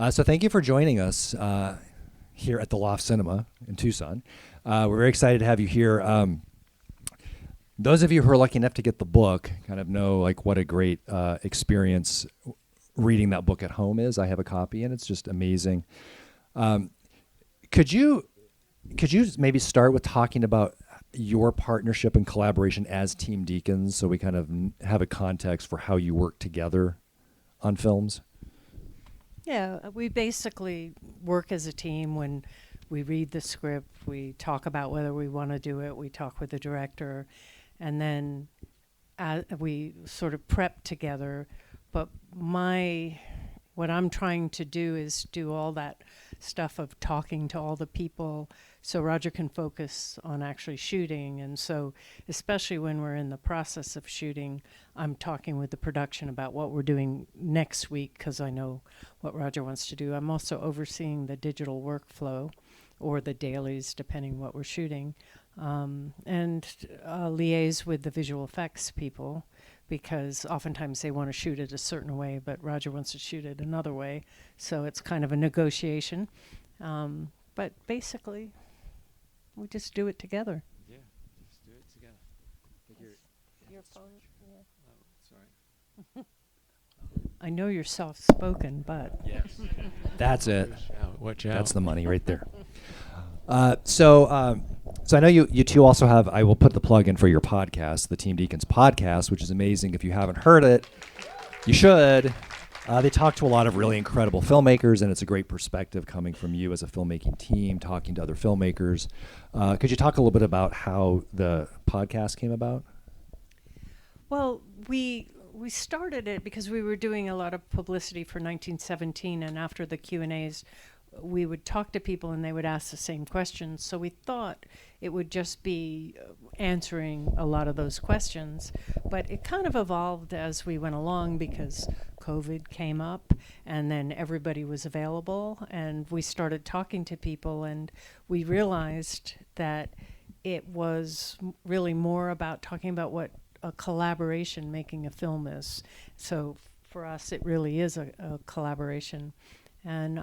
So thank you for joining us here at the Loft Cinema in Tucson. We're very excited to have you here. Those of you who are lucky enough to get the book kind of know like what a great experience reading that book at home is. I have a copy and it's just amazing. Could you maybe start with talking about your partnership and collaboration as Team Deakins, so we kind of have a context for how you work together on films? Yeah, we basically work as a team. When we read the script, we talk about whether we want to do it, we talk with the director, and then we sort of prep together. But what I'm trying to do is do all that stuff of talking to all the people so Roger can focus on actually shooting. And so especially when we're in the process of shooting, I'm talking with the production about what we're doing next week because I know what Roger wants to do. I'm also overseeing the digital workflow or the dailies, depending what we're shooting, and liaise with the visual effects people, because oftentimes they want to shoot it a certain way, but Roger wants to shoot it another way. So it's kind of a negotiation. But basically, we just do it together. Yeah, just do it together. Your phone, yeah. Oh, sorry. I know you're soft-spoken, but... Yes. That's it. Watch out. That's the money right there. So I know you two also have, I will put the plug in for your podcast, the Team Deakins podcast, which is amazing. If you haven't heard it, you should. They talk to a lot of really incredible filmmakers, and it's a great perspective coming from you as a filmmaking team, talking to other filmmakers. Could you talk a little bit about how the podcast came about? Well, we started it because we were doing a lot of publicity for 1917, and after the Q&As, we would talk to people and they would ask the same questions. So we thought it would just be answering a lot of those questions. But it kind of evolved as we went along because COVID came up and then everybody was available and we started talking to people, and we realized that it was really more about talking about what a collaboration making a film is. So for us, it really is a collaboration. And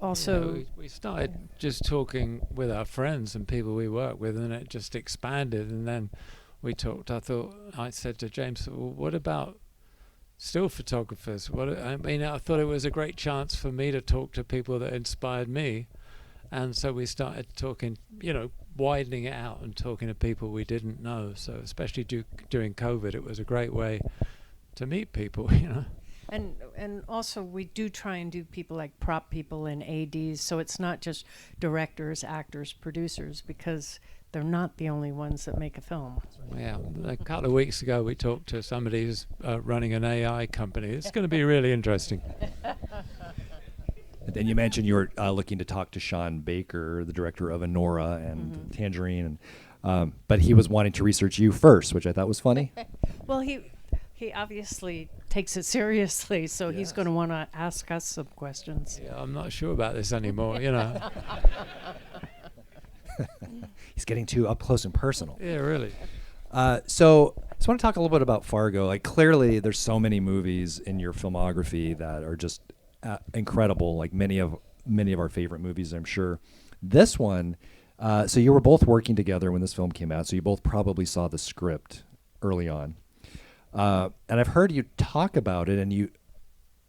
also... we started just talking with our friends and people we work with, and it just expanded. And then we talked, I said to James, well, what about still photographers? I thought it was a great chance for me to talk to people that inspired me. And so we started talking, widening it out and talking to people we didn't know. So especially during COVID, it was a great way to meet people, And also we do try and do people like prop people and ADs, so it's not just directors, actors, producers, because they're not the only ones that make a film. Yeah, a couple of weeks ago we talked to somebody who's running an AI company. It's going to be really interesting. And then you mentioned you were looking to talk to Sean Baker, the director of Anora and Tangerine, but he was wanting to research you first, which I thought was funny. Well, he obviously takes it seriously, so he's going to want to ask us some questions. Yeah, I'm not sure about this anymore, He's getting too up close and personal. Yeah, really. So I just want to talk a little bit about FARGO. Like, clearly there's so many movies in your filmography that are just incredible, like many of our favorite movies, I'm sure. This one, so you were both working together when this film came out, so you both probably saw the script early on. And I've heard you talk about it, and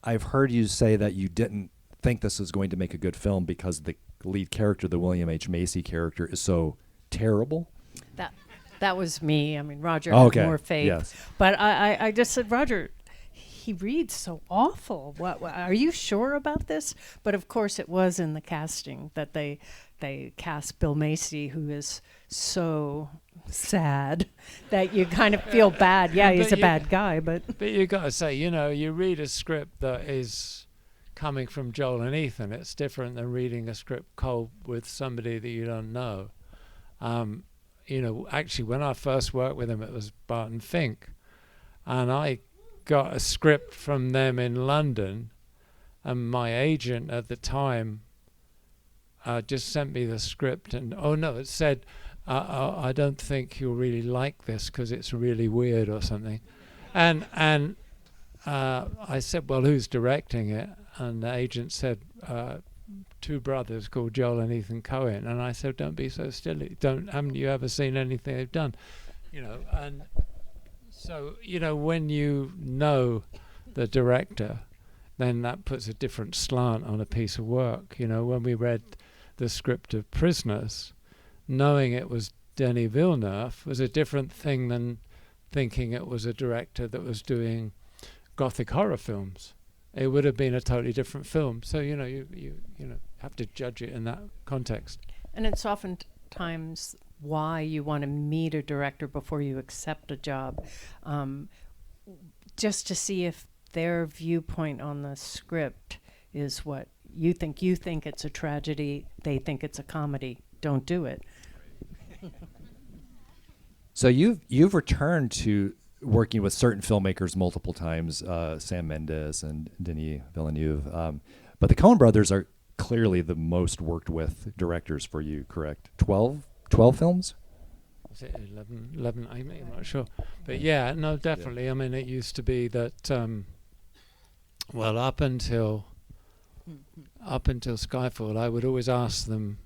I've heard you say that you didn't think this was going to make a good film because the lead character, the William H. Macy character, is so terrible. That was me. I mean, Roger had more faith. Yes. But I just said, Roger, he reads so awful. What are you sure about this? But of course it was in the casting that they cast Bill Macy, who is so sad that you kind of feel bad. Yeah, he's a bad guy, but you got to say, you read a script that is coming from Joel and Ethan. It's different than reading a script cold with somebody that you don't know. Actually, when I first worked with him, it was Barton Fink, and I got a script from them in London, and my agent at the time just sent me the script, and it said, I don't think you'll really like this because it's really weird or something. And I said, well, who's directing it? and the agent said, two brothers called Joel and Ethan Coen, and I said, don't be so silly. Haven't you ever seen anything they've done? And so, when you know the director, then that puts a different slant on a piece of work. When we read the script of Prisoners, knowing it was Denis Villeneuve was a different thing than thinking it was a director that was doing Gothic horror films. It would have been a totally different film. So, you have to judge it in that context. And it's oftentimes why you want to meet a director before you accept a job, just to see if their viewpoint on the script is what you think. You think it's a tragedy, they think it's a comedy. Don't do it. So you've returned to working with certain filmmakers multiple times, Sam Mendes and Denis Villeneuve. But the Coen Brothers are clearly the most worked with directors for you, correct? 12 films? Was it 11? I'm not sure. But yeah, no, definitely. Yeah. I mean, it used to be that, up until Skyfall, I would always ask them,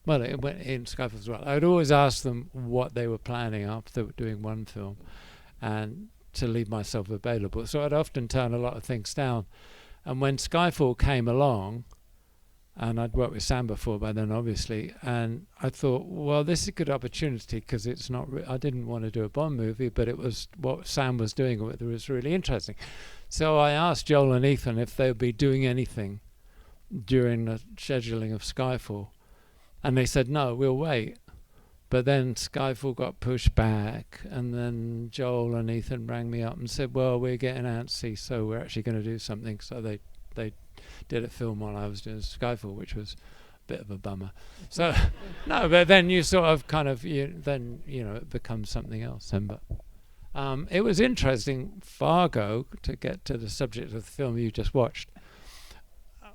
well, in Skyfall as well, I would always ask them what they were planning after doing one film, and to leave myself available. So I'd often turn a lot of things down. And when Skyfall came along, and I'd worked with Sam before by then, obviously, and I thought, well, this is a good opportunity because it's not. I didn't want to do a Bond movie, but it was what Sam was doing with it was really interesting. So I asked Joel and Ethan if they would be doing anything during the scheduling of Skyfall, and they said no, we'll wait. But then Skyfall got pushed back, and then Joel and Ethan rang me up and said, well, we're getting antsy, so we're actually going to do something. So they did a film while I was doing Skyfall, which was a bit of a bummer. So, no, but then you sort of kind of, it becomes something else. But it was interesting, FARGO, to get to the subject of the film you just watched,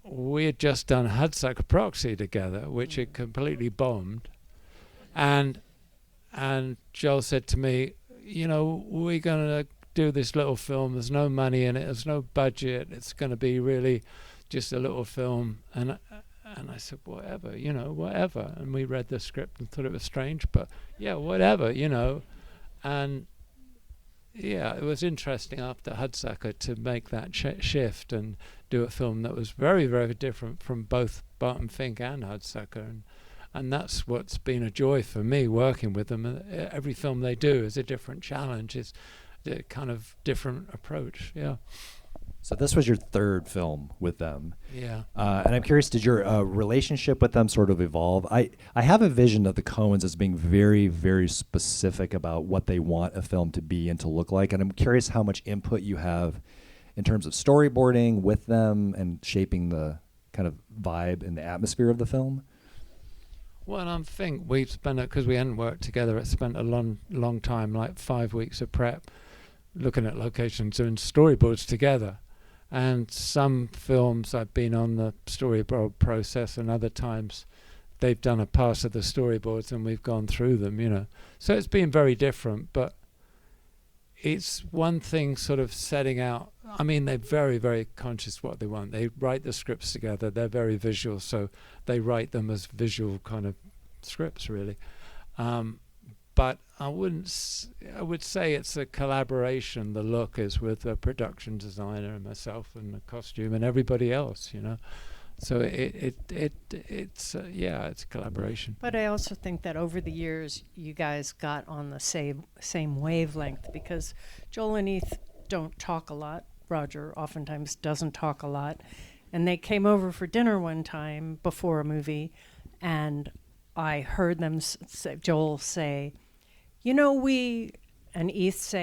we had just done Hudsucker Proxy together, which had completely bombed. And Joel said to me, we're going to do this little film. There's no money in it. There's no budget. It's going to be really just a little film. And I said, whatever, whatever. And we read the script and thought it was strange, but yeah, whatever, And yeah, it was interesting after Hudsucker to make that shift and do a film that was very, very different from both Barton Fink and Hudsucker. And that's what's been a joy for me working with them. Every film they do is a different challenge. It's a kind of different approach. Yeah. So this was your third film with them. Yeah. And I'm curious, did your relationship with them sort of evolve? I have a vision of the Coens as being very, very specific about what they want a film to be and to look like. And I'm curious how much input you have in terms of storyboarding with them and shaping the kind of vibe and the atmosphere of the film. Well, I think we've spent it, because we hadn't worked together, it spent a long time, like 5 weeks of prep, looking at locations and storyboards together. And some films I've been on the storyboard process, and other times they've done a pass of the storyboards and we've gone through them, So it's been very different, but it's one thing sort of setting out. I mean, they're very, very conscious what they want. They write the scripts together. They're very visual, so they write them as visual kind of scripts, really. But I would say it's a collaboration. The look is with the production designer and myself and the costume and everybody else, So it's a collaboration. But I also think that over the years, you guys got on the same wavelength, because Joel and Eth don't talk a lot. Roger oftentimes doesn't talk a lot. And they came over for dinner one time before a movie, and I heard them Joel say, and Eth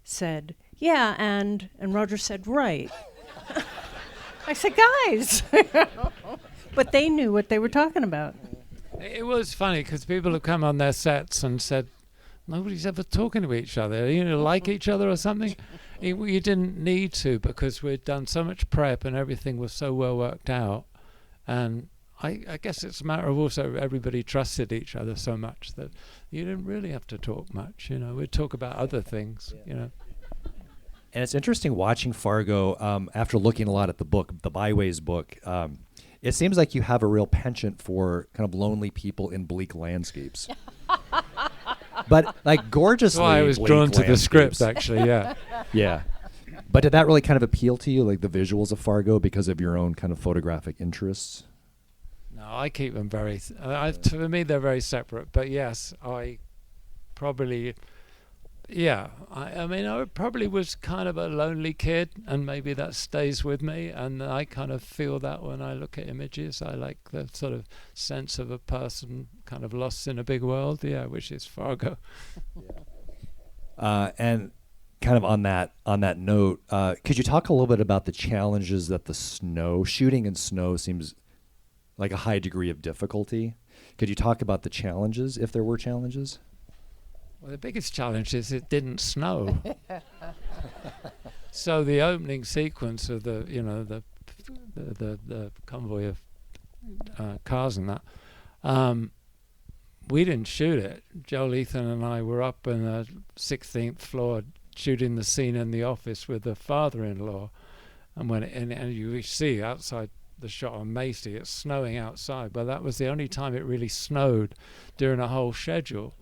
said, yeah, and Roger said, right. I said, guys. But they knew what they were talking about. It was funny because people have come on their sets and said, nobody's ever talking to each other. Like each other or something. You didn't need to, because we'd done so much prep and everything was so well worked out. And I guess it's a matter of also everybody trusted each other so much that you didn't really have to talk much. We'd talk about other things, And it's interesting watching Fargo after looking a lot at the book, the Byways book. It seems like you have a real penchant for kind of lonely people in bleak landscapes. But like gorgeously Well, I was bleak drawn to the script, landscapes. actually, yeah. Yeah. But did that really kind of appeal to you, like the visuals of Fargo, because of your own kind of photographic interests? No, I keep them very, for me, they're very separate. But yes, I probably, yeah. I mean, I probably was kind of a lonely kid, and maybe that stays with me. And I kind of feel that when I look at images. I like the sort of sense of a person kind of lost in a big world, yeah, which is Fargo. And kind of on that note, could you talk a little bit about the challenges that shooting in snow seems like a high degree of difficulty? Could you talk about the challenges, if there were challenges? Well, the biggest challenge is it didn't snow. So the opening sequence of the convoy of cars and that, we didn't shoot it. Joel, Ethan, and I were up on the 16th floor shooting the scene in the office with the father-in-law, and you see outside the shot on Macy, it's snowing outside, but that was the only time it really snowed during a whole schedule.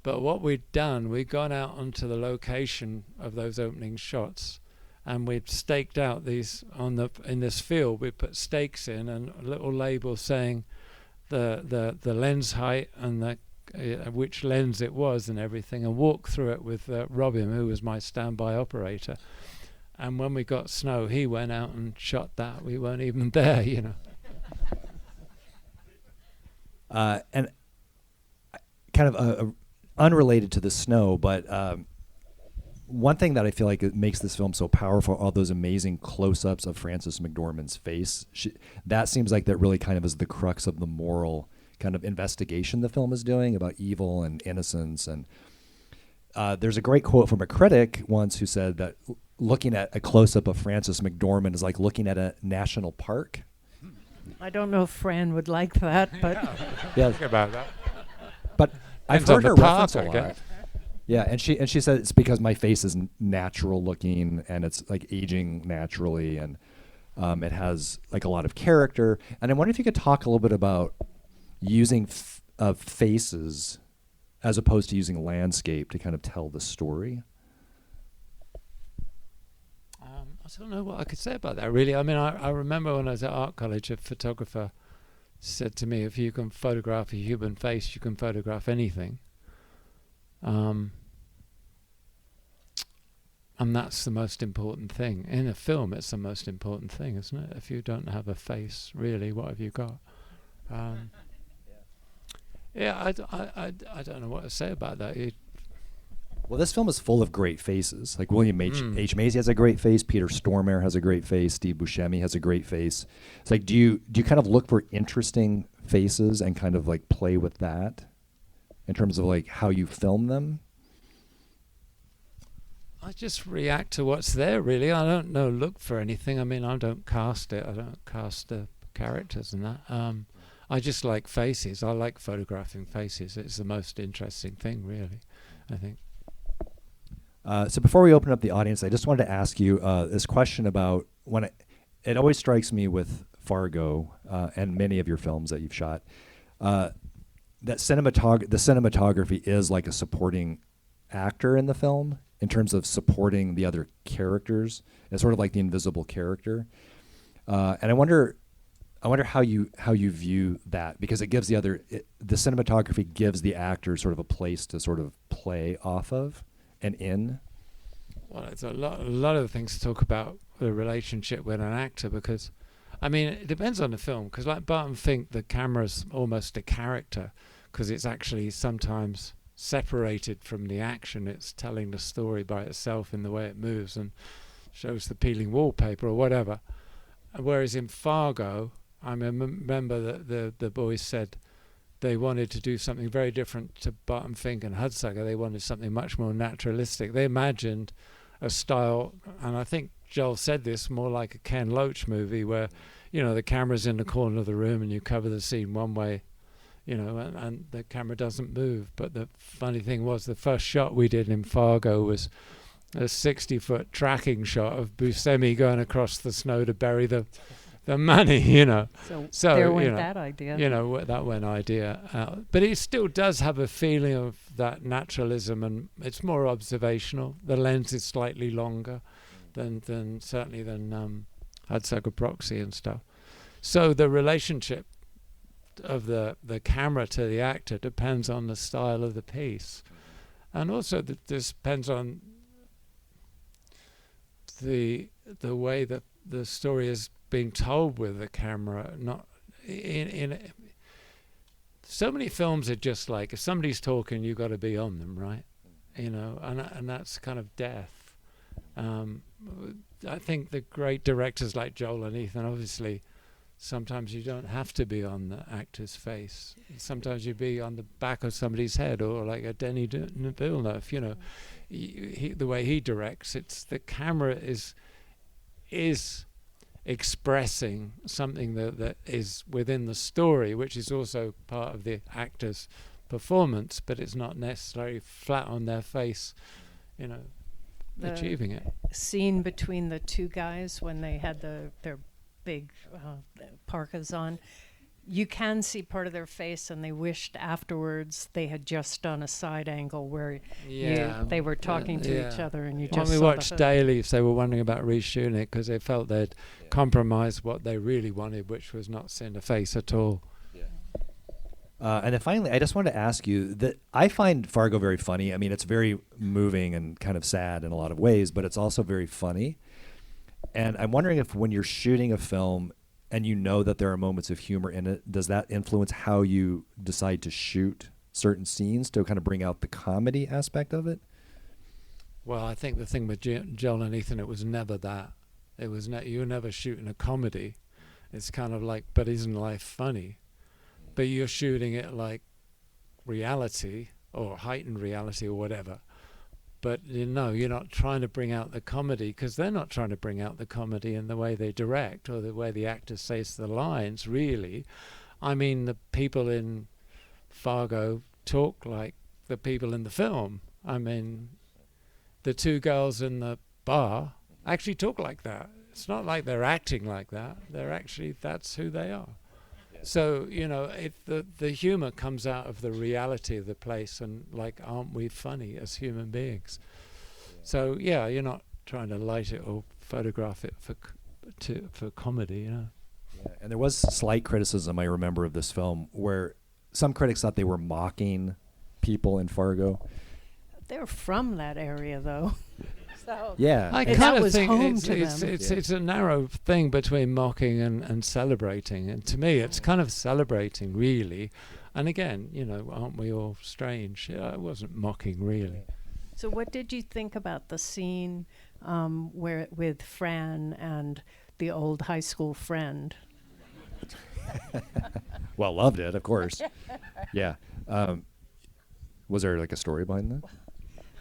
But what we'd done, we'd gone out onto the location of those opening shots, and we'd staked out these in this field. We put stakes in and a little label saying the lens height and which lens it was and everything, and walked through it with Robin, who was my standby operator. And when we got snow, he went out and shot that. We weren't even there, And kind of unrelated to the snow, but one thing that I feel like it makes this film so powerful, all those amazing close-ups of Frances McDormand's face. That seems like that really kind of is the crux of the moral kind of investigation the film is doing about evil and innocence. And there's a great quote from a critic once who said that looking at a close-up of Frances McDormand is like looking at a national park. I don't know if Fran would like that, but Yeah, Think about that. but I've Depends on heard her the reference park, a I lot. guess. Yeah, and she said it's because my face is natural looking and it's like aging naturally, and it has like a lot of character. And I wonder if you could talk a little bit about using faces as opposed to using landscape to kind of tell the story. I don't know what I could say about that, really. I mean, I remember when I was at art college, a photographer said to me, if you can photograph a human face, you can photograph anything. And that's the most important thing. In a film, it's the most important thing, isn't it? If you don't have a face, really, what have you got? Yeah, I don't know what to say about that. Well, this film is full of great faces. Like William H. Macy has a great face. Peter Stormare has a great face. Steve Buscemi has a great face. It's like, do you kind of look for interesting faces and kind of like play with that in terms of like how you film them? I just react to what's there, really. I don't look for anything. I mean, I don't cast it. I don't cast the characters and that. I just like faces. I like photographing faces. It's the most interesting thing, really, I think. So before we open up the audience, I just wanted to ask you this question about it always strikes me with Fargo and many of your films that you've shot that the cinematography is like a supporting actor in the film in terms of supporting the other characters. It's sort of like the invisible character, and I wonder how you view that, because it gives the cinematography gives the actor sort of a place to sort of play off of. And in? Well, it's a lot of things to talk about the relationship with an actor, because, I mean, it depends on the film. Because like Barton Fink, the camera's almost a character, because it's actually sometimes separated from the action. It's telling the story by itself in the way it moves and shows the peeling wallpaper or whatever. Whereas in Fargo, I remember that the boys said they wanted to do something very different to Barton Fink and Hudsucker. They wanted something much more naturalistic. They imagined a style, and I think Joel said this, more like a Ken Loach movie where, the camera's in the corner of the room and you cover the scene one way, and the camera doesn't move. But the funny thing was, the first shot we did in Fargo was a 60-foot tracking shot of Buscemi going across the snow to bury the money, you know. So there went that idea. You know, that went idea out. But it still does have a feeling of that naturalism, and it's more observational. The lens is slightly longer than Hudsucker Proxy and stuff. So the relationship of the camera to the actor depends on the style of the piece. And also this depends on the way that the story is being told with the camera. Not in so many films are just like, if somebody's talking, you got to be on them, right? You know, and that's kind of death. I think the great directors like Joel and Ethan, obviously, sometimes you don't have to be on the actor's face. Sometimes you be on the back of somebody's head, or like a Denis Villeneuve, you know. The way he directs, it's the camera is expressing something that is within the story, which is also part of the actor's performance, but it's not necessarily flat on their face, you know, achieving it. Scene between the two guys when they had their big parkas on, you can see part of their face, and they wished afterwards they had just done a side angle where they were talking to each other, and you just when we saw watched Dailies, they were wondering about reshooting it because they felt they'd compromised what they really wanted, which was not seeing the face at all. And then finally, I just wanted to ask you that I find Fargo very funny. I mean, it's very moving and kind of sad in a lot of ways, but it's also very funny. And I'm wondering if when you're shooting a film and you know that there are moments of humor in it, does that influence how you decide to shoot certain scenes to kind of bring out the comedy aspect of it? Well, I think the thing with Joel and Ethan, it was never that. It was you were never shooting a comedy. It's kind of like, but isn't life funny? But you're shooting it like reality or heightened reality or whatever. But you know, you're not trying to bring out the comedy, because they're not trying to bring out the comedy in the way they direct or the way the actor says the lines, really. I mean, the people in Fargo talk like the people in the film. I mean, the two girls in the bar actually talk like that. It's not like they're acting like that. They're actually, that's who they are. So, you know, the humor comes out of the reality of the place, and like, aren't we funny as human beings? So, yeah, you're not trying to light it or photograph it for comedy, you know. Yeah, and there was slight criticism, I remember, of this film where some critics thought they were mocking people in Fargo. They're from that area, though. So yeah, I kind of think it's a narrow thing between mocking and celebrating. And to me, it's kind of celebrating, really. And again, you know, aren't we all strange? It wasn't mocking, really. So what did you think about the scene where with Fran and the old high school friend? Well, loved it, of course. Yeah. Was there like a story behind that?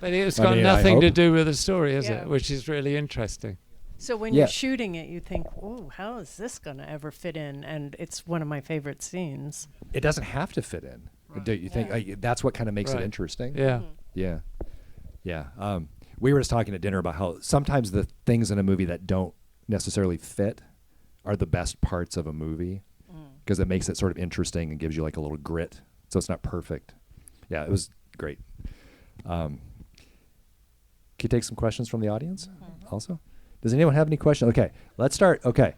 But it's got nothing to do with the story, is it? Which is really interesting. So when you're shooting it, you think, "Oh, how is this going to ever fit in?" And it's one of my favorite scenes. It doesn't have to fit in. Right. Do you think that's what kind of makes it interesting? Yeah. Mm-hmm. Yeah. Yeah. We were just talking at dinner about how sometimes the things in a movie that don't necessarily fit are the best parts of a movie because it makes it sort of interesting and gives you like a little grit. So it's not perfect. Yeah, it was great. Can you take some questions from the audience also? Does anyone have any questions? Okay, let's start. Okay,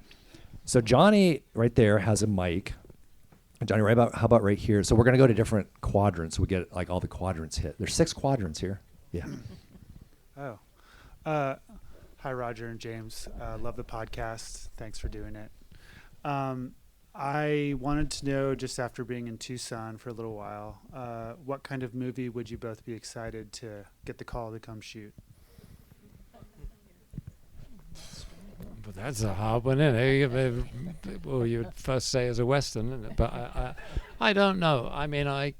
so Johnny right there has a mic. Johnny, how about right here? So we're going to go to different quadrants. So we get like all the quadrants hit. There's 6 quadrants here. Yeah. Oh. Hi, Roger and James. Love the podcast. Thanks for doing it. I wanted to know, just after being in Tucson for a little while, what kind of movie would you both be excited to get the call to come shoot? But that's a hard one, isn't it? Well, you would first say as a Western, isn't it? But I don't know. I mean, I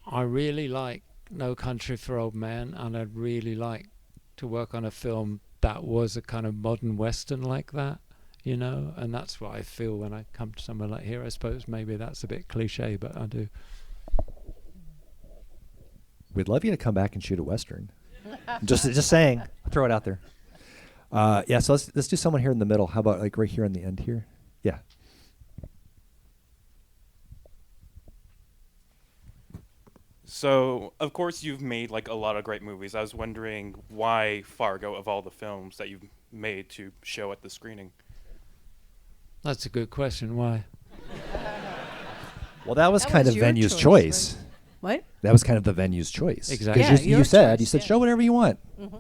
really like No Country for Old Men, and I'd really like to work on a film that was a kind of modern Western like that, you know? And that's what I feel when I come to somewhere like here. I suppose maybe that's a bit cliche, but I do. We'd love you to come back and shoot a Western. Just saying. Throw it out there. Yeah, so let's do someone here in the middle. How about like right here on the end here? Yeah. So, of course, you've made like a lot of great movies. I was wondering why Fargo, of all the films that you've made to show at the screening. That's a good question. Why? Well, that was That kind was of your venue's choice, choice. What? That was kind of the venue's choice. Exactly. 'Cause Yeah, you your said choice, yeah. show whatever you want, Mm-hmm.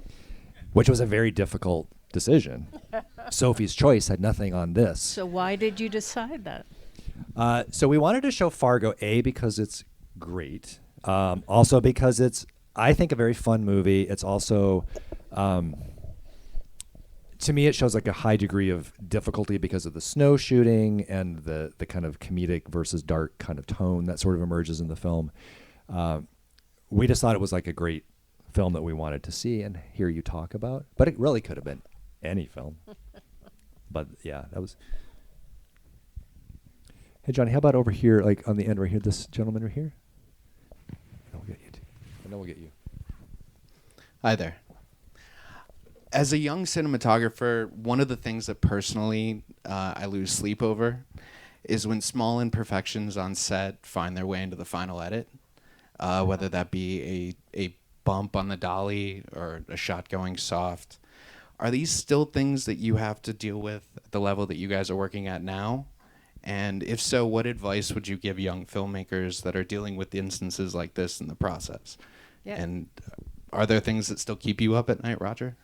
which was a very difficult decision. Sophie's choice had nothing on this. So why did you decide that? So we wanted to show Fargo, A, because it's great. Also because it's, I think, a very fun movie. It's also, to me, it shows like a high degree of difficulty because of the snow shooting and the kind of comedic versus dark kind of tone that sort of emerges in the film. We just thought it was like a great film that we wanted to see and hear you talk about. But it really could have been any film. But yeah, that was... Hey, Johnny, how about over here, like on the end right here, this gentleman right here? And we'll get you too. And then we'll get you. Hi there. As a young cinematographer, one of the things that personally I lose sleep over is when small imperfections on set find their way into the final edit, whether that be a bump on the dolly or a shot going soft. Are these still things that you have to deal with at the level that you guys are working at now? And if so, what advice would you give young filmmakers that are dealing with instances like this in the process? Yeah. And are there things that still keep you up at night, Roger?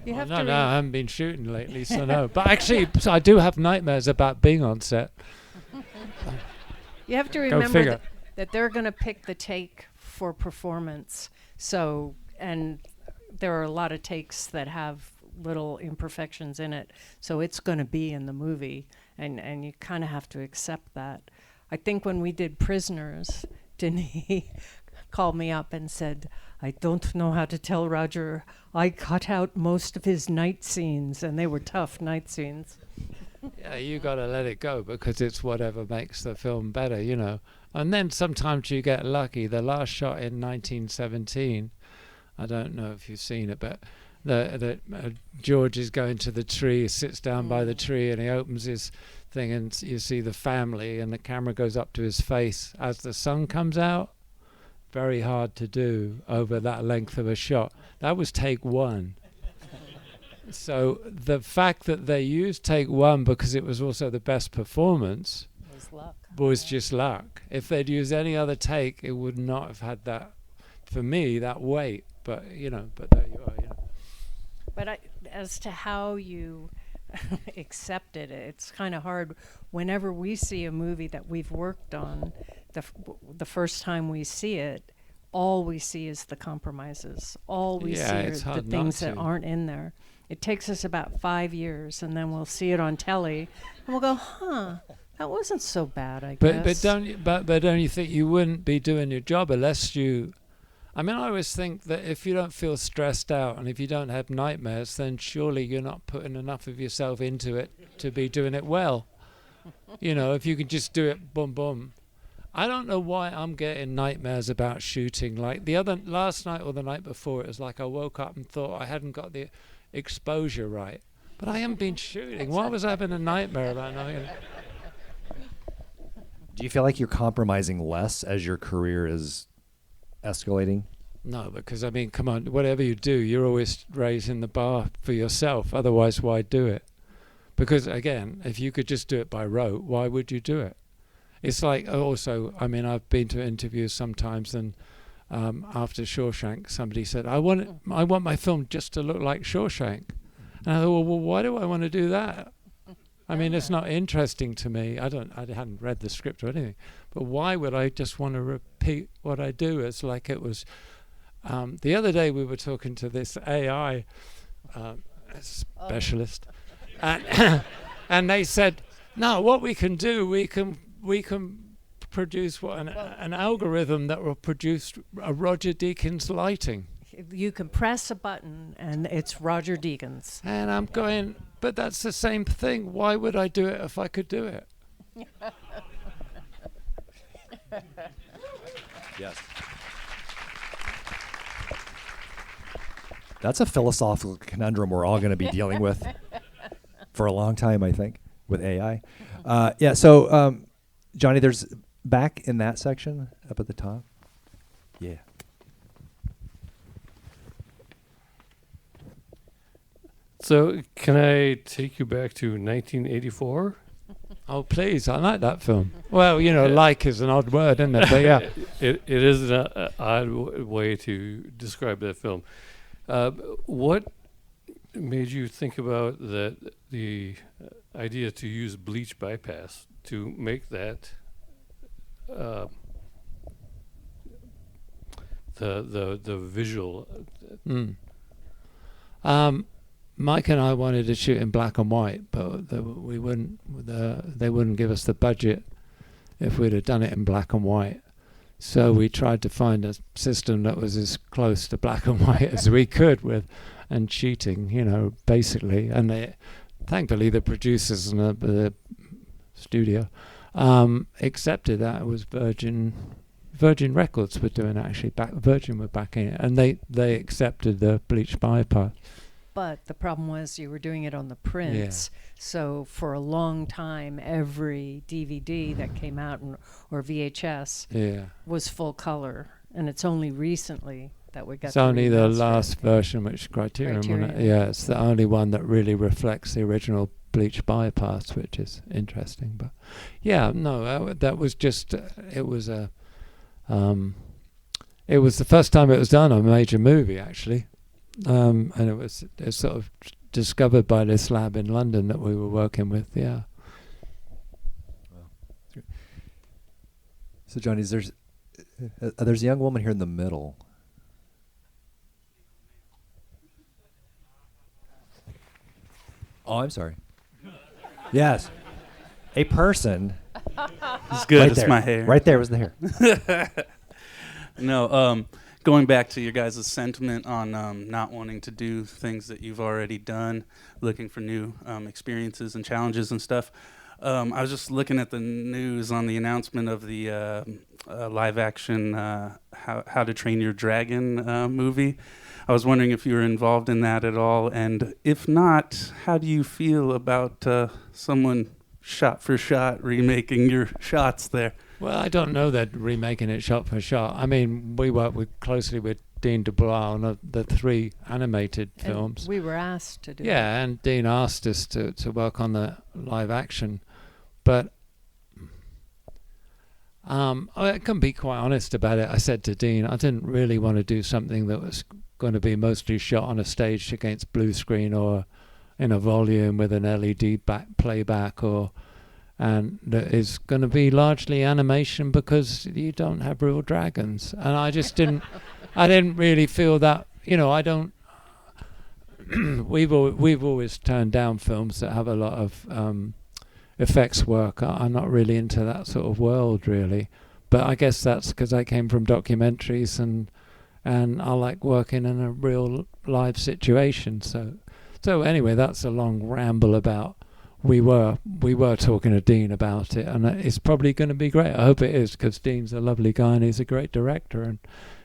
You have no, to. I haven't been shooting lately, so no. But actually, so I do have nightmares about being on set. You have to Go remember figure. that they're going to pick the take for performance. So, and there are a lot of takes that have little imperfections in it. So it's going to be in the movie, and you kind of have to accept that. I think when we did Prisoners, didn't he call me up and said, I don't know how to tell Roger, I cut out most of his night scenes, and they were tough night scenes. Yeah, you got to let it go because it's whatever makes the film better, you know. And then sometimes you get lucky. The last shot in 1917, I don't know if you've seen it, but George is going to the tree, sits down by the tree, and he opens his thing, and you see the family, and the camera goes up to his face as the sun comes out. Very hard to do over that length of a shot. That was take one. So the fact that they used take one because it was also the best performance was just luck. If they'd used any other take, it would not have had that, for me, that weight. But, you know, but there you are, you know. But as to how you accept it, it's kind of hard. Whenever we see a movie that we've worked on, the first time we see it, all we see is the compromises. All we see are the things that aren't in there. It takes us about 5 years, and then we'll see it on telly, and we'll go, huh, that wasn't so bad, I guess. But don't you think you wouldn't be doing your job unless you... I mean, I always think that if you don't feel stressed out and if you don't have nightmares, then surely you're not putting enough of yourself into it to be doing it well. You know, if you can just do it, boom, boom. I don't know why I'm getting nightmares about shooting. Like last night or the night before, it was like I woke up and thought I hadn't got the exposure right. But I haven't been shooting. Why was I having a nightmare about not getting... Do you feel like you're compromising less as your career is escalating? No, because, I mean, come on, whatever you do, you're always raising the bar for yourself. Otherwise, why do it? Because, again, if you could just do it by rote, why would you do it? It's like, also, I mean, I've been to interviews sometimes, and after Shawshank, somebody said, I want my film just to look like Shawshank. And I thought, well, why do I want to do that? I mean, it's not interesting to me. I hadn't read the script or anything. But why would I just want to repeat what I do? It's like it was... the other day we were talking to this AI specialist, and they said, no, what we can do, we can produce an algorithm that will produce a Roger Deakins lighting. You can press a button and it's Roger Deakins. And I'm going, but that's the same thing. Why would I do it if I could do it? Yes. That's a philosophical conundrum we're all going to be dealing with for a long time, I think, with AI. Yeah. So, Johnny, there's back in that section up at the top. Yeah. So, can I take you back to 1984? Oh, please. I like that film. Well, like is an odd word, isn't it? But yeah. It is an odd way to describe that film. What made you think about the idea to use bleach bypass to make that the visual? Mike and I wanted to shoot in black and white, but they wouldn't give us the budget if we'd have done it in black and white. So we tried to find a system that was as close to black and white as we could and cheating, basically. And thankfully the producers and the studio accepted that. It was Virgin Records were doing it, actually. Virgin were backing it, and they accepted the bleach bypass. But the problem was you were doing it on the prints. Yeah. So for a long time, every DVD that came out or VHS was full color. And it's only recently that we got It's only the remaster. last version, which Criterion. Yeah, it's the only one that really reflects the original bleach bypass, which is interesting. But yeah, no, that was just, it was the first time it was done on a major movie, actually. And it's sort of discovered by this lab in London that we were working with. Yeah. So, Johnny, there's a young woman here in the middle. Oh, I'm sorry. Yes, a person. It's good. Right It's there. my hair. Right there was the hair. No, going back to your guys' sentiment on not wanting to do things that you've already done, looking for new experiences and challenges and stuff. I was just looking at the news on the announcement of the live-action How to Train Your Dragon movie. I was wondering if you were involved in that at all, and if not, how do you feel about someone shot for shot remaking your shots there? Well, I don't know that remaking it shot for shot. I mean, we work closely with Dean DeBlois on the 3 animated And films. we were asked to do it. Yeah, and Dean asked us to work on the live action. But I can be quite honest about it. I said to Dean, I didn't really want to do something that was going to be mostly shot on a stage against blue screen or in a volume with an LED playback and that is going to be largely animation because you don't have real dragons. And I just didn't really feel that, I don't we've always turned down films that have a lot of effects work. I'm not really into that sort of world, really. But I guess that's because I came from documentaries and I like working in a real live situation. So anyway, that's a long ramble about. We were talking to Dean about it, and it's probably going to be great. I hope it is, because Dean's a lovely guy and he's a great director and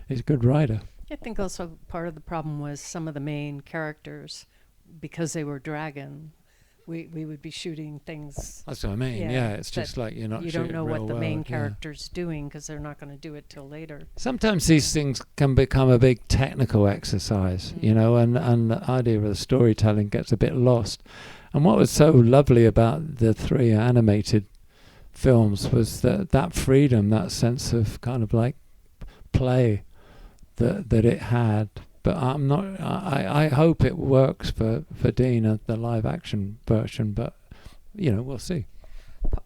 he's a good writer. I think also part of the problem was some of the main characters, because they were dragon, we would be shooting things. That's what I mean. Yeah, it's just like you're not. You don't shooting know real what the world, main character's doing because they're not going to do it till later. Sometimes these things can become a big technical exercise, and the idea of the storytelling gets a bit lost. And what was so lovely about the 3 animated films was that freedom, that sense of kind of like play that it had. But I'm not. I hope it works for Dean the live action version. But we'll see.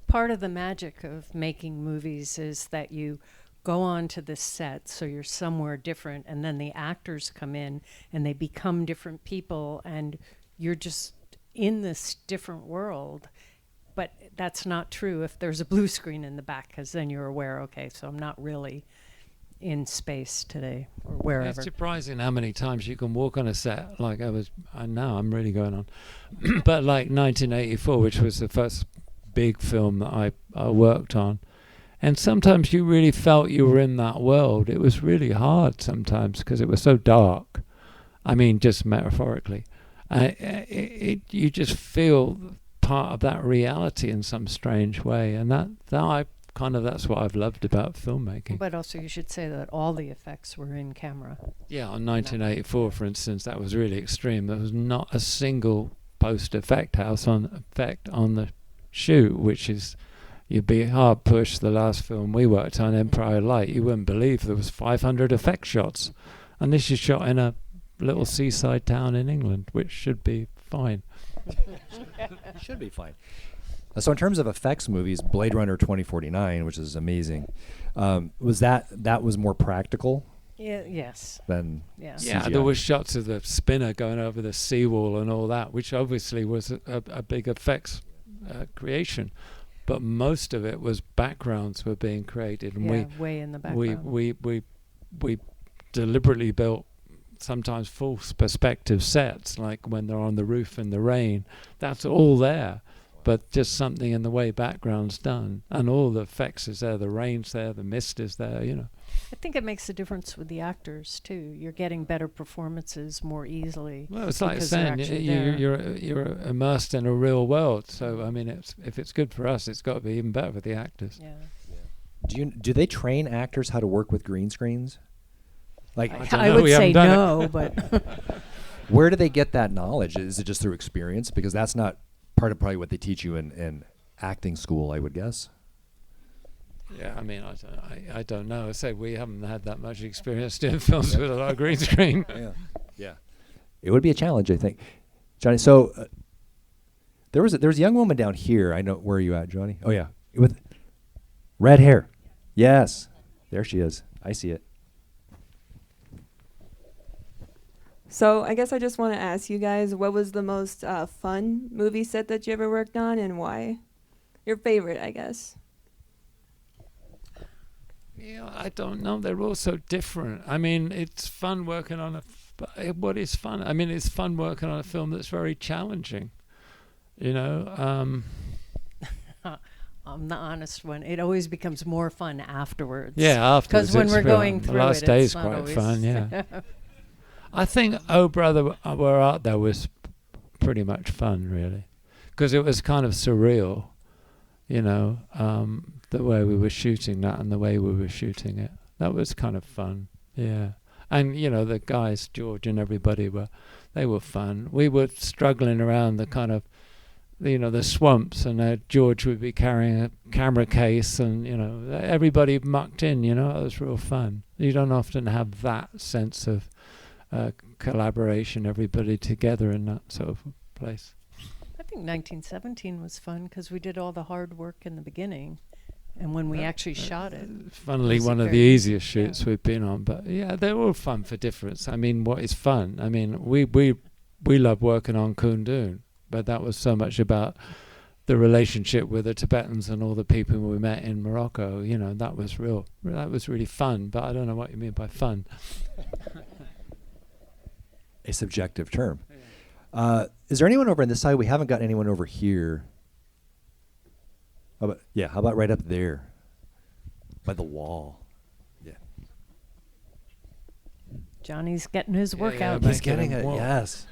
Part of the magic of making movies is that you go on to the set, so you're somewhere different, and then the actors come in and they become different people, and you're just in this different world. But that's not true if there's a blue screen in the back, because then you're aware, okay, so I'm not really in space today or wherever. It's surprising how many times you can walk on a set. Like now I'm really going on. But like 1984, which was the first big film that I worked on, and sometimes you really felt you were in that world. It was really hard sometimes because it was so dark. I mean, just metaphorically. You just feel part of that reality in some strange way, and that's what I've loved about filmmaking. But also, you should say that all the effects were in camera. Yeah, on 1984, for instance, that was really extreme. There was not a single post-effect house on the shoot, which is, you'd be hard pushed. The last film we worked on, Empire Light, you wouldn't believe there was 500 effect shots, and this is shot in a little seaside town in England, which should be fine. Should be fine. So in terms of effects movies, Blade Runner 2049, which is amazing, was that was more practical Yes. than Yeah. Yeah, CGI? there was shots of the spinner going over the seawall and all that, which obviously was a big effects creation. But most of it was backgrounds were being created, and Yeah, way in the background. we deliberately built sometimes false perspective sets, like when they're on the roof in the rain. That's all there, but just something in the way background's done, and all the effects is there. The rain's there, the mist is there. I think it makes a difference with the actors too. You're getting better performances more easily. Well, it's like because they're saying actually there. you're immersed in a real world. So I mean, if it's good for us, it's got to be even better for the actors. Yeah. Do they train actors how to work with green screens? Like, I know, would we say haven't done it. no, but where do they get that knowledge? Is it just through experience? Because that's not part of probably what they teach you in acting school, I would guess. Yeah, I mean, I don't know. I say we haven't had that much experience doing films with a lot of green screen. Yeah. It would be a challenge, I think, Johnny. So there was a young woman down here. I know. Where are you at, Johnny? Oh yeah, with red hair. Yes, there she is. I see it. So I guess I just want to ask you guys, what was the most fun movie set that you ever worked on, and why? Your favorite, I guess. Yeah, I don't know. They're all so different. I mean, it's fun working on what is fun? I mean, it's fun working on a film that's very challenging. I'm the honest one. It always becomes more fun afterwards. Yeah, afterwards. Because when we're it's going fun. through the last it, day it's is not quite always fun. Yeah. I think Oh Brother, Where Art Thou was pretty much fun, really, because it was kind of surreal, the way we were shooting that and the way we were shooting it. That was kind of fun, yeah. And, the guys, George and everybody, they were fun. We were struggling around the kind of, the swamps, and George would be carrying a camera case, and, everybody mucked in, it was real fun. You don't often have that sense of collaboration, everybody together in that sort of place. I think 1917 was fun because we did all the hard work in the beginning, and when we actually shot it. Funnily, was one of the very easiest easy, shoots we've been on, but yeah, they're all fun for difference. I mean, what is fun? I mean, we love working on Kundun, but that was so much about the relationship with the Tibetans and all the people we met in Morocco. That was really fun. But I don't know what you mean by fun. A subjective term. Is there anyone over on this side? We haven't got anyone over here. How about right up there by the wall? Yeah. Johnny's getting his workout. yeah, He's getting it, Whoa. yes.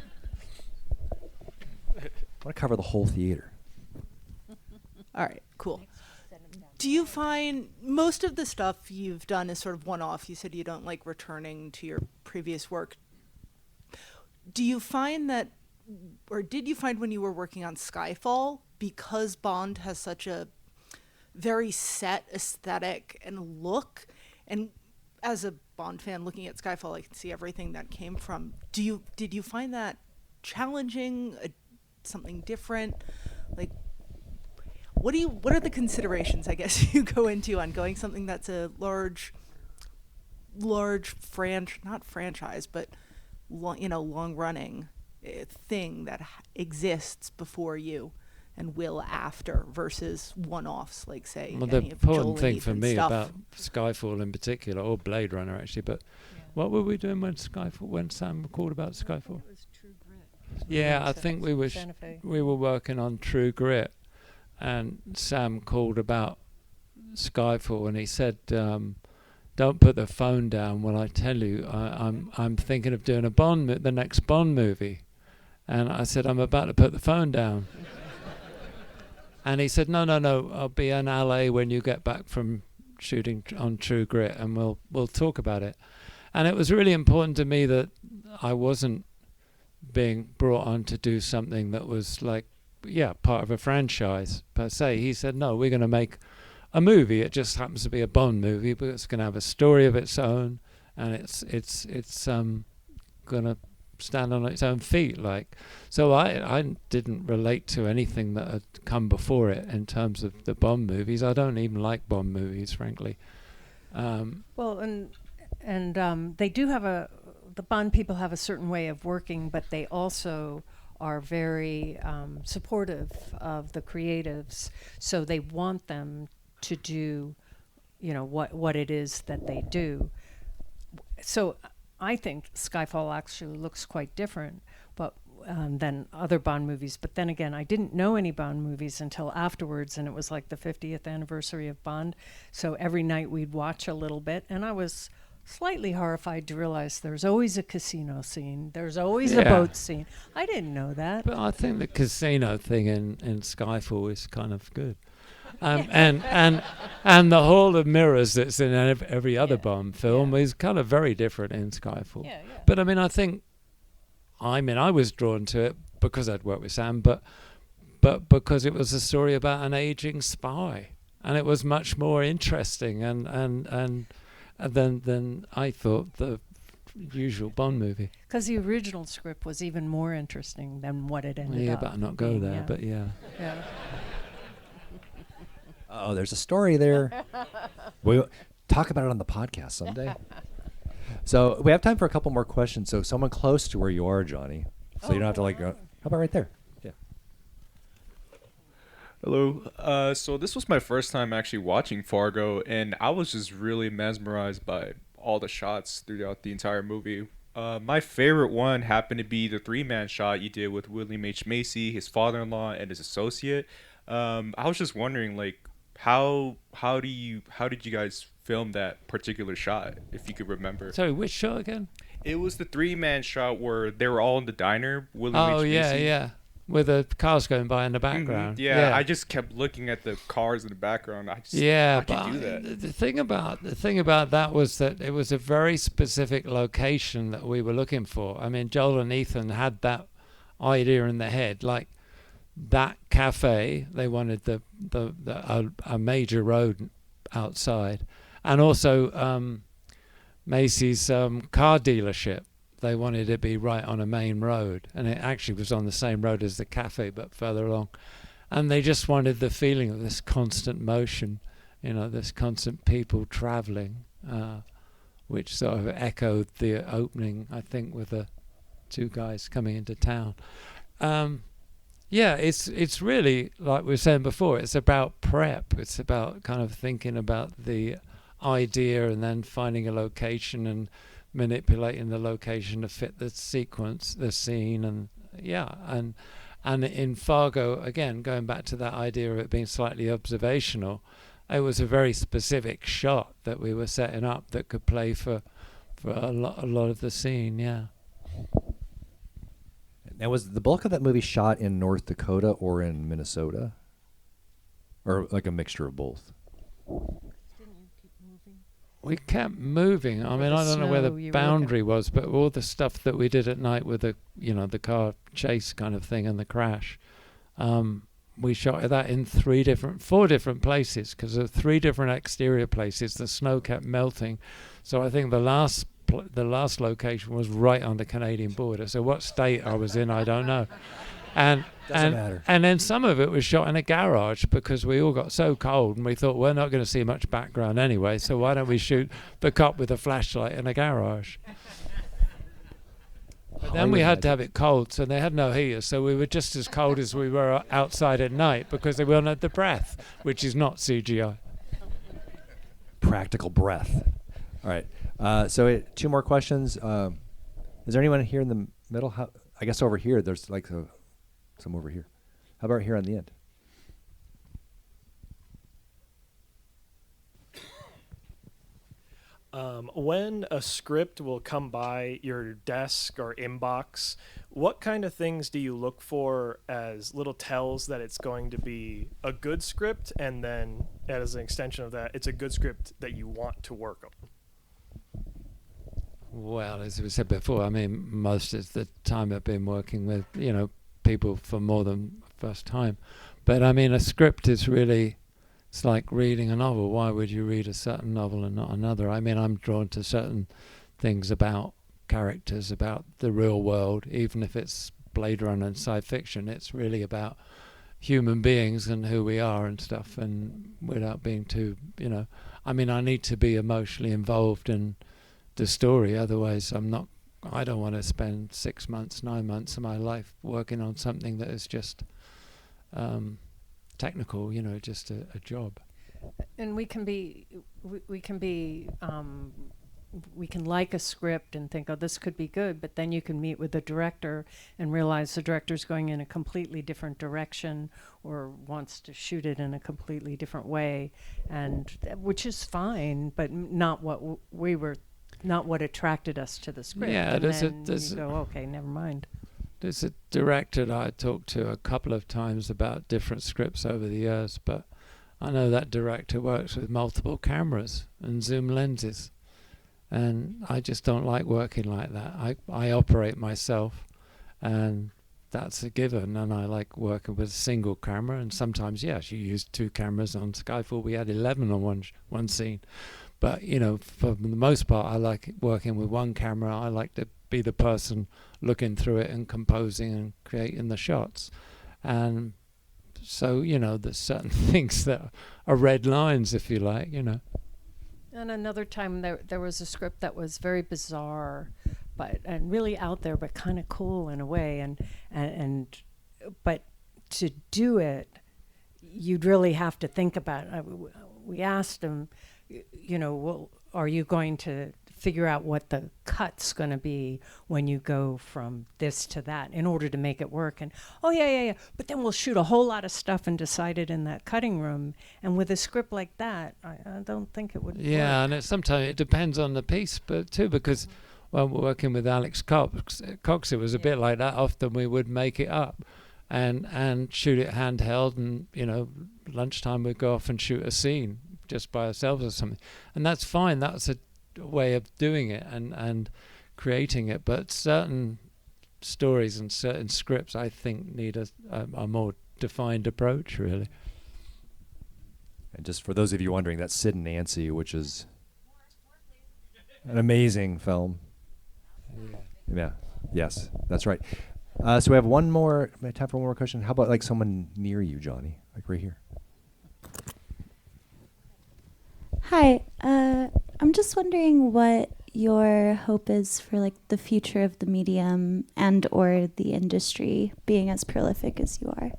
I want to cover the whole theater. All right, cool. Do you find most of the stuff you've done is sort of one-off? You said you don't like returning to your previous work. Do you find that, or did you find when you were working on Skyfall, because Bond has such a very set aesthetic and look, and as a Bond fan looking at Skyfall, I can see everything that came from. Did you find that challenging, something different? Like, what are the considerations, I guess, you go into on going something that's a large not franchise, but long running thing that exists before you and will after, versus one-offs, like say Well, the any of important Joel thing and for Ethan me stuff. about Skyfall in particular, or Blade Runner actually, but what were we doing when Sam called about Skyfall? It was True Grit. Yeah, I think we were Santa Fe. we were working on True Grit, and Sam called about Skyfall, and he said, don't put the phone down when I tell you I'm thinking of doing the next Bond movie. And I said, I'm about to put the phone down. And he said, no, I'll be in LA when you get back from shooting on True Grit, and we'll talk about it. And it was really important to me that I wasn't being brought on to do something that was like, part of a franchise per se. He said, no, we're going to make a movie. It just happens to be a Bond movie, but it's going to have a story of its own, and it's going to stand on its own feet. Like, so I didn't relate to anything that had come before it in terms of the Bond movies. I don't even like Bond movies, frankly. Well, and they do have the Bond people have a certain way of working, but they also are very supportive of the creatives. So they want them to do, what it is that they do. So I think Skyfall actually looks quite different, but than other Bond movies. But then again, I didn't know any Bond movies until afterwards, and it was like the 50th anniversary of Bond. So every night we'd watch a little bit, and I was slightly horrified to realize there's always a casino scene. There's always a boat scene. I didn't know that. But I think the casino thing in Skyfall is kind of good. And the Hall of Mirrors that's in every other Bond film is kind of very different in Skyfall. Yeah. But I was drawn to it because I'd worked with Sam, but because it was a story about an aging spy, and it was much more interesting and than I thought the usual Bond movie. Because the original script was even more interesting than what it ended up. Yeah, better not go there, but yeah. Oh, there's a story there. We'll talk about it on the podcast someday. So we have time for a couple more questions. So someone close to where you are, Johnny. So you don't have to go. How about right there? Yeah. Hello. So this was my first time actually watching Fargo, and I was just really mesmerized by all the shots throughout the entire movie. My favorite one happened to be the 3-man shot you did with William H. Macy, his father-in-law, and his associate. I was just wondering, how did you guys film that particular shot, if you could remember? Sorry, which shot again? It was the 3-man shot where they were all in the diner. William H. Macy. Yeah. With the cars going by in the background. Mm-hmm. Yeah, I just kept looking at the cars in the background. I could do that. The thing about that was that it was a very specific location that we were looking for. I mean, Joel and Ethan had that idea in their head, like that cafe. They wanted a major road outside, and also Macy's car dealership. They wanted it to be right on a main road, and it actually was on the same road as the cafe but further along. And they just wanted the feeling of this constant motion, this constant people traveling, which sort of echoed the opening, I think, with the two guys coming into town. It's really, like we were saying before, it's about prep. It's about kind of thinking about the idea and then finding a location and manipulating the location to fit the sequence, the scene, and in Fargo, again, going back to that idea of it being slightly observational, it was a very specific shot that we were setting up that could play for a lot of the scene. Yeah. Now, was the bulk of that movie shot in North Dakota or in Minnesota, or like a mixture of both? We kept moving. I mean, I don't know where the boundary was, but all the stuff that we did at night with the car chase kind of thing and the crash, we shot that in 4 different places because there were 3 different exterior places. The snow kept melting, so I think the last location was right on the Canadian border. So what state I was in, I don't know. And Doesn't matter. And then some of it was shot in a garage because we all got so cold and we thought we're not going to see much background anyway, so why don't we shoot the cop with a flashlight in a garage? But then we had to have it cold, so they had no heater, so we were just as cold as we were outside at night because they weren't at the breath, which is not CGI. Practical breath. All right. So 2 more questions. Is there anyone here in the middle? I guess over here, there's some over here. How about here on the end? When a script will come by your desk or inbox, what kind of things do you look for as little tells that it's going to be a good script, and then as an extension of that, it's a good script that you want to work on? Well, as we said before, I mean, most of the time I've been working with, people for more than first time. But I mean, a script is really, it's like reading a novel. Why would you read a certain novel and not another? I mean, I'm drawn to certain things about characters, about the real world, even if it's Blade Runner and science fiction. It's really about human beings and who we are and stuff, and without being too, I mean, I need to be emotionally involved in the story, otherwise I don't want to spend 6 months, 9 months of my life working on something that is just technical, just a job. And we can like a script and think, oh, this could be good, but then you can meet with the director and realize the director's going in a completely different direction or wants to shoot it in a completely different way, and which is fine, but not what attracted us to the script. Yeah, and then there's you go, okay, never mind. There's a director that I talked to a couple of times about different scripts over the years, but I know that director works with multiple cameras and zoom lenses, and I just don't like working like that. I operate myself, and that's a given, and I like working with a single camera, and sometimes, yes, you use 2 cameras. On Skyfall we had 11 on one scene. But, for the most part, I like working with one camera. I like to be the person looking through it and composing and creating the shots. And so, there's certain things that are red lines, if you like, And another time there was a script that was very bizarre, and really out there, but kind of cool in a way. But to do it, you'd really have to think about it. We asked him, well, are you going to figure out what the cut's going to be when you go from this to that in order to make it work? And, oh, yeah. But then we'll shoot a whole lot of stuff and decide it in that cutting room. And with a script like that, I don't think it would work. And sometimes it depends on the piece, but too, because when we're working with Alex Cox, it was a bit like that. Often we would make it up and shoot it handheld, and, lunchtime we'd go off and shoot a scene just by ourselves or something, and that's fine. That's a way of doing it and creating it. But certain stories and certain scripts, I think, need a more defined approach, really. And just for those of you wondering, that's Sid and Nancy, which is an amazing film. Yeah. Yes, that's right. So we have one more. Time for one more question. How about like someone near you, Johnny, like right here? Hi, I'm just wondering what your hope is for like the future of the medium and or the industry being as prolific as you are.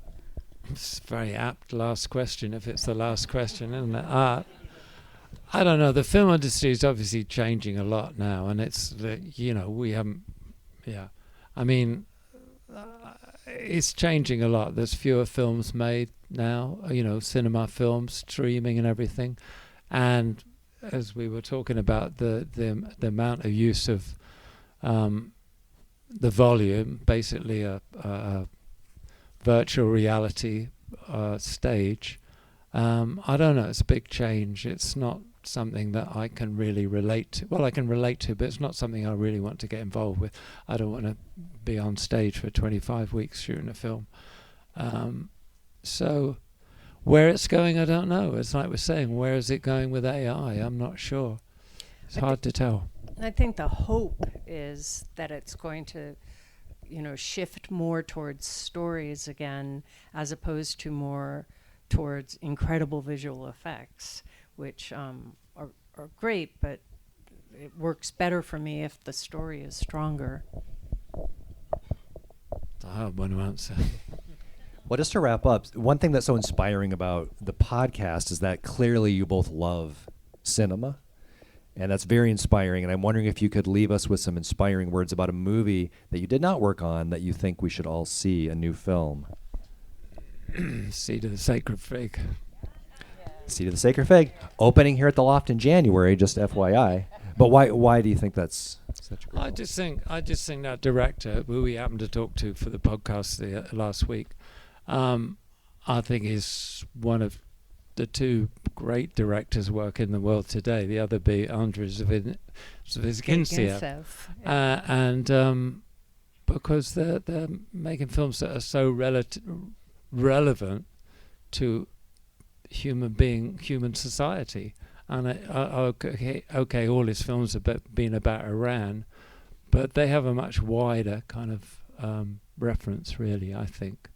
It's a very apt last question, if it's the last question, isn't it? I don't know. The film industry is obviously changing a lot now, and it's we haven't. Yeah, I mean, it's changing a lot. There's fewer films made now. Cinema films, streaming, and everything. And as we were talking about, the amount of use of the volume, basically a virtual reality stage, I don't know, it's a big change. It's not something that I can really relate to. Well, I can relate to, but it's not something I really want to get involved with. I don't want to be on stage for 25 weeks shooting a film. So where it's going, I don't know. It's like we're saying, where is it going with AI? I'm not sure. It's hard to tell. I think the hope is that it's going to, shift more towards stories again, as opposed to more towards incredible visual effects, which are great, but it works better for me if the story is stronger. It's a hard one to answer. Well, just to wrap up, one thing that's so inspiring about the podcast is that clearly you both love cinema, and that's very inspiring. And I'm wondering if you could leave us with some inspiring words about a movie that you did not work on that you think we should all see, a new film. Seed of the Sacred Fig. Seed of the Sacred Fig, opening here at the Loft in January, just FYI. But why do you think that's such a great I just think that director, who we happened to talk to for the podcast last week, I think is one of the two great directors working in the world today. The other be Andrzej Zwyzgintsev, and because they're making films that are so relevant to human society. And okay, all his films have been about Iran, but they have a much wider kind of reference, really, I think.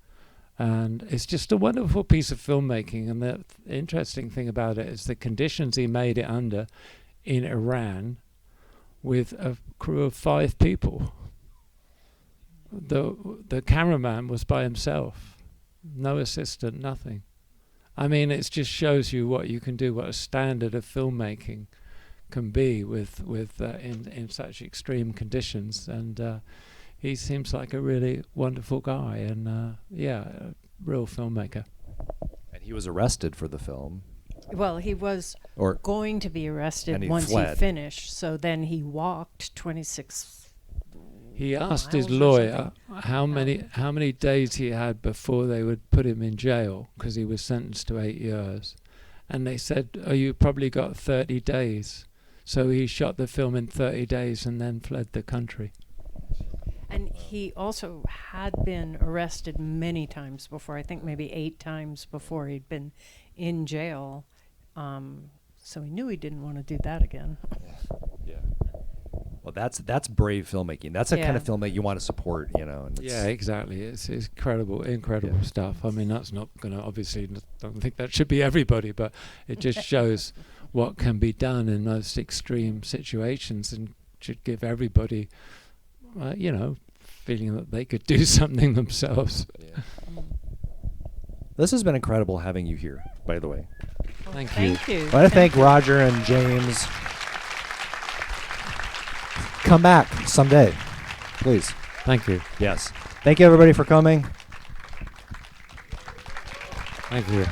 And it's just a wonderful piece of filmmaking. And the interesting thing about it is the conditions he made it under in Iran with a crew of 5 people. The cameraman was by himself, no assistant, nothing. I mean, it just shows you what you can do, what a standard of filmmaking can be with in such extreme conditions. And he seems like a really wonderful guy, and a real filmmaker. And he was arrested for the film. Well, he was going to be arrested once he finished. So then he walked 26. He asked his lawyer how many days he had before they would put him in jail, because he was sentenced to 8 years, and they said, "Oh, you probably got 30 days." So he shot the film in 30 days and then fled the country. And he also had been arrested many times before. I think maybe 8 times before he'd been in jail. So he knew he didn't want to do that again. Yeah. Well, that's brave filmmaking. That's the kind of film that you want to support, you know. And yeah, exactly. It's incredible stuff. I mean, that's not going to, obviously, don't think that should be everybody, but it just shows what can be done in those extreme situations, and should give everybody, feeling that they could do something themselves. Yeah. This has been incredible having you here, by the way. Thank you. I want to thank Roger and James. Come back someday, please. Thank you. Yes. Thank you, everybody, for coming. Thank you.